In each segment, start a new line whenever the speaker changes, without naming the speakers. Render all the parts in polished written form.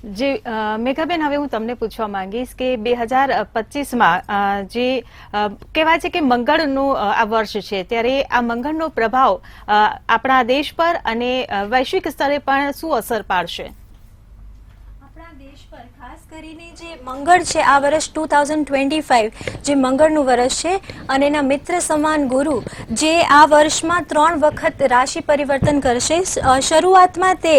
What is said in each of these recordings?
જે મેઘાબેન, હવે હું તમને પૂછવા માંગીશ કે 2025માં જે કહેવાય છે કે મંગળનું આ વર્ષ છે, ત્યારે આ મંગળનો પ્રભાવ આપણા દેશ પર અને વૈશ્વિક સ્તરે પણ શું અસર પાડશે?
ખાસ કરીને જે મંગળ છે, આ વર્ષ 2025 જે મંગળનું વર્ષ છે અને એના મિત્ર સમાન ગુરુ જે આ વર્ષમાં 3 વખત રાશિ પરિવર્તન કરશે. શરૂઆતમાં તે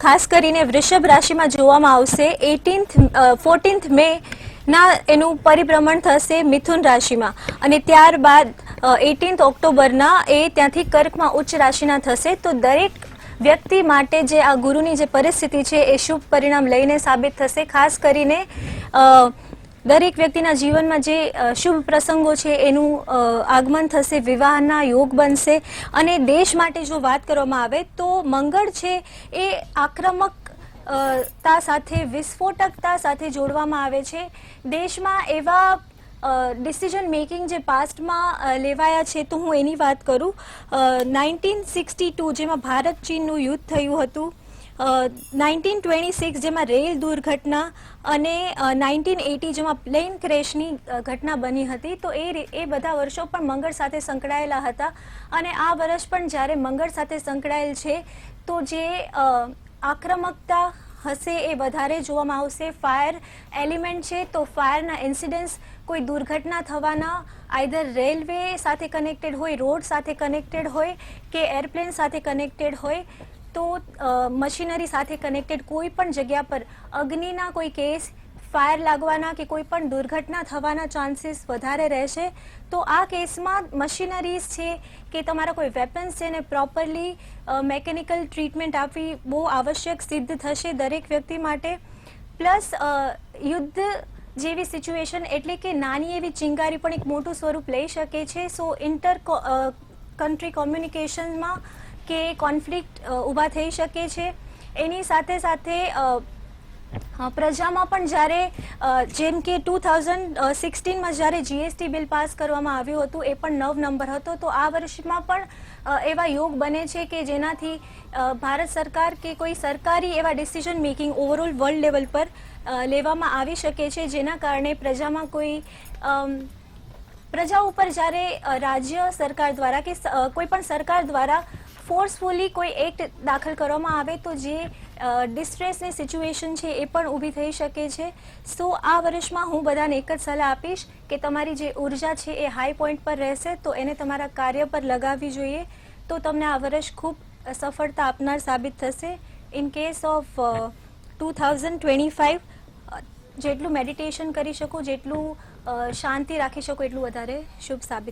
ખાસ કરીને વૃષભ રાશિમાં જોવામાં આવશે. 14th મે ના એનું પરિભ્રમણ થશે મિથુન રાશિમાં અને ત્યારબાદ 18th ઓક્ટોબરના એ ત્યાંથી કર્કમાં ઉચ્ચ રાશિના થશે. તો દરેક વ્યક્તિ માટે જે આ ગુરુની જે પરિસ્થિતિ છે એ શુભ પરિણામ લઈને સાબિત થશે. ખાસ કરીને દરેક વ્યક્તિના જીવનમાં જે શુભ પ્રસંગો છે એનું આગમન થશે, વિવાહના યોગ બનશે. અને દેશ માટે જો વાત કરવામાં આવે તો મંગળ છે એ આક્રમકતા સાથે, વિસ્ફોટકતા સાથે જોડવામાં આવે છે. દેશમાં એવા ડિસિઝન મેકિંગ જે પાસ્ટમાં લેવાયા છે, તો હું એની વાત કરું. 1962 જેમાં ભારત ચીનનું યુદ્ધ થયું હતું, 1926 જેમાં રેલ દુર્ઘટના અને 1980 જેમાં પ્લેન ક્રેશની ઘટના બની હતી. તો એ બધા વર્ષો પણ મંગળ સાથે સંકળાયેલા હતા અને આ વર્ષ પણ જ્યારે મંગળ સાથે સંકળાયેલ છે તો જે આક્રમકતા હશે એ વધારે જોવામાં આવશે. ફાયર એલિમેન્ટ છે તો ફાયરના ઇન્સિડન્ટ્સ, કોઈ દુર્ઘટના થવાના આઈધર રેલવે સાથે કનેક્ટેડ હોય, રોડ સાથે કનેક્ટેડ હોય કે એરપ્લેન સાથે કનેક્ટેડ હોય, તો મશીનરી સાથે કનેક્ટેડ કોઈ પણ જગ્યા પર અગ્નિના કોઈ કેસ, ફાયર લાગવાના કે કોઈ પણ દુર્ઘટના થવાના ચાન્સીસ વધારે રહેશે. તો આ કેસમાં મશીનરીઝ છે કે તમારા કોઈ વેપન્સ છે ને પ્રોપરલી મેકેનિકલ ટ્રીટમેન્ટ આપવી બહુ આવશ્યક સિદ્ધ થશે દરેક વ્યક્તિ માટે. પ્લસ યુદ્ધ જેવી સિચ્યુએશન એટલે કે નાની એવી ચિંગારી પણ એક મોટું સ્વરૂપ લઈ શકે છે. સો ઇન્ટર કન્ટ્રી કોમ્યુનિકેશનમાં કે કોન્ફ્લિક્ટ ઊભા થઈ શકે છે. એની સાથે સાથે પ્રજામાં પણ જ્યારે જેમ કે 2016માં જ્યારે જીએસટી બિલ પાસ કરવામાં આવ્યું હતું, એ પણ 9 નંબર હતો. તો આ વર્ષમાં પણ એવા યોગ બને છે કે જેનાથી ભારત સરકાર કે કોઈ સરકારી એવા decision making overall world level પર લેવામાં આવી શકે છે, જેના કારણે પ્રજામાં કોઈ પ્રજા ઉપર જ્યારે રાજ્ય સરકાર દ્વારા કે કોઈ પણ સરકાર દ્વારા ફોર્સફુલી કોઈ એક્ટ દાખલ કરવામાં આવે તો જે ડિસ્ટ્રેસની સિચ્યુએશન છે એ પણ ઊભી થઈ શકે છે. સો આ વર્ષમાં હું બધાને એક જ સલાહ આપીશ કે તમારી જે ઉર્જા છે એ હાઈ પોઈન્ટ પર રહેશે તો એને તમારા કાર્ય પર લગાવવી જોઈએ, તો તમને આ વર્ષ ખૂબ સફળતા આપનાર સાબિત થશે. ઇન કેસ ઓફ 2025 જેટલું મેડિટેશન કરી શકો, જેટલું શાંતિ રાખી શકો એટલું વધારે શુભ સાબિત